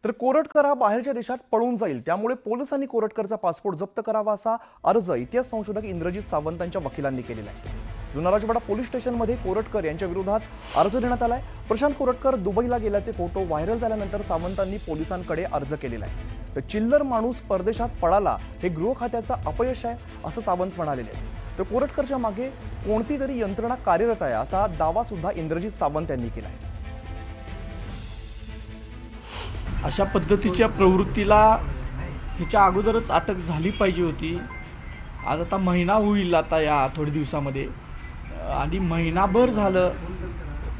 तर कोरटकर हा बाहेरच्या देशात पळून जाईल, त्यामुळे पोलिसांनी कोरटकरचा पासपोर्ट जप्त करावा असा अर्ज इतिहास संशोधक इंद्रजित सावंतांच्या वकिलांनी केलेला आहे. जुना राजवाडा पोलीस स्टेशनमध्ये कोरटकर यांच्या विरोधात अर्ज देण्यात आलाय. प्रशांत कोरटकर दुबईला गेल्याचे फोटो व्हायरल झाल्यानंतर सावंतांनी पोलिसांकडे अर्ज केलेला आहे. तर चिल्लर माणूस परदेशात पळाला हे गृह खात्याचा अपयश आहे असं सावंत म्हणाले. तर कोरटकरच्या मागे कोणती तरी यंत्रणा कार्यरत आहे असा दावा सुद्धा इंद्रजित सावंत यांनी केला आहे. अशा पद्धतीच्या प्रवृत्तीला ह्याच्या अगोदरच अटक झाली पाहिजे होती. आज आता महिना होईल आता या थोड्या दिवसामध्ये, आणि महिनाभर झालं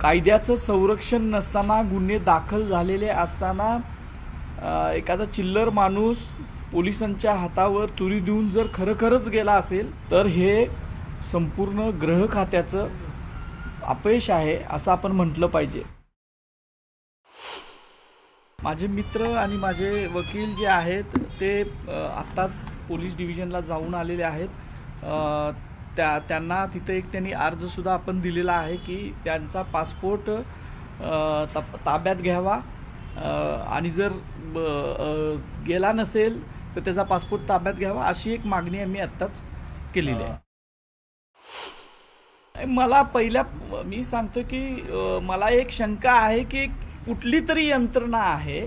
कायद्याचं संरक्षण नसताना, गुन्हे दाखल झालेले असताना एखादा चिल्लर माणूस पोलिसांच्या हातावर तुरी देऊन जर खरंच गेला असेल तर हे संपूर्ण गृह खात्याचं अपयश आहे असं आपण म्हटलं पाहिजे. माझे मित्र आणि माझे वकील जे आहेत ते आत्ताच पोलीस डिव्हिजनला जाऊन आलेले आहेत. त्यांना तिथे एक त्यांनी अर्जसुद्धा आपण दिलेला आहे की त्यांचा पासपोर्ट ताब्यात घ्यावा, आणि जर गेला नसेल तर त्याचा पासपोर्ट ताब्यात घ्यावा अशी एक मागणी आम्ही आत्ताच केलेली आहे. मी सांगतो की मला एक शंका आहे की कुठली तरी यंत्रणा आहे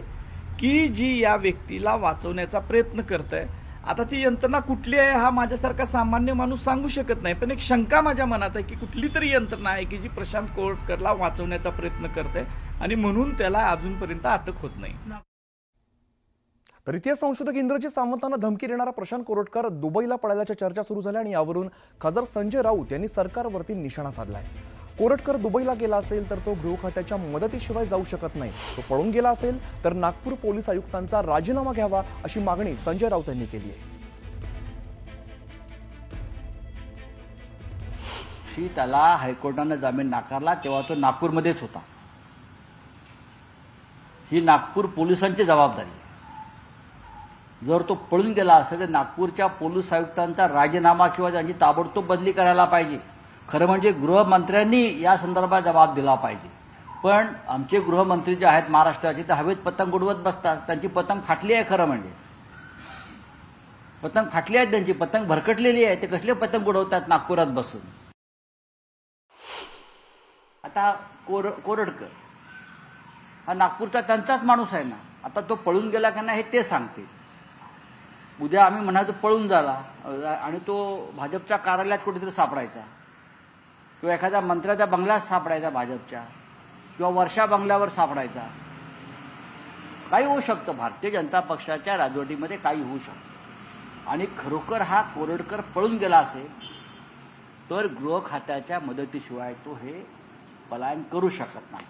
की जी या व्यक्तीला वाचवण्याचा प्रयत्न करत आहे. आता ती यंत्रणा कुठली आहे हा माझ्यासारखा सामान्य माणूस सांगू शकत नाही, पण एक शंका माझ्या मनात आहे की कुठली तरी यंत्रणा आहे की जी प्रशांत कोरटकरला वाचवण्याचा प्रयत्न करते आणि म्हणून त्याला अजूनपर्यंत अटक होत नाही. तर इतिहास संशोधक इंद्रजित सावंतांना धमकी देणारा प्रशांत कोरटकर दुबईला पळाल्याच्या चर्चा सुरू झाल्या आणि यावरून खासदार संजय राऊत यांनी सरकारवरती निशाणा साधलाय. कोरटकर दुबईला गेला असेल तर तो गृह खात्याच्या मदतीशिवाय जाऊ शकत नाही. तो पळून गेला असेल तर नागपूर पोलीस आयुक्तांचा राजीनामा घ्यावा अशी मागणी संजय राऊत यांनी केली आहे. त्याला हायकोर्टाने जामीन नाकारला तेव्हा तो नागपूरमध्येच होता. ही नागपूर पोलिसांची जबाबदारी. जर तो पळून गेला असेल तर नागपूरच्या पोलीस आयुक्तांचा राजीनामा किंवा त्यांची ताबडतोब बदली करायला पाहिजे. खरं म्हणजे गृहमंत्र्यांनी या संदर्भात जबाब दिला पाहिजे. पण आमचे गृहमंत्री जे आहेत महाराष्ट्राचे ते हवेत पतंग उडवत बसतात. त्यांची पतंग फाटली आहे. खरं म्हणजे पतंग फाटली आहे, त्यांची पतंग भरकटलेली आहे. ते कसले पतंग उडवतात नागपुरात बसून. आता कोरटकर हा नागपूरचा त्यांचाच माणूस आहे ना. आता तो पळून गेला का नाही हे ते सांगते. उद्या आम्ही म्हणायचो पळून झाला आणि तो भाजपच्या कार्यालयात कुठेतरी सापडायचा किंवा एखाद्या मंत्र्याच्या बंगल्यात सापडायचा भाजपच्या, किंवा वर्षा बंगल्यावर सापडायचा. काही होऊ शकतं. भारतीय जनता पक्षाच्या राजवटीमध्ये काही होऊ शकतं. आणि खरोखर हा कोरटकर पळून गेला असेल तर गृह खात्याच्या मदतीशिवाय तो हे पलायन करू शकत नाही.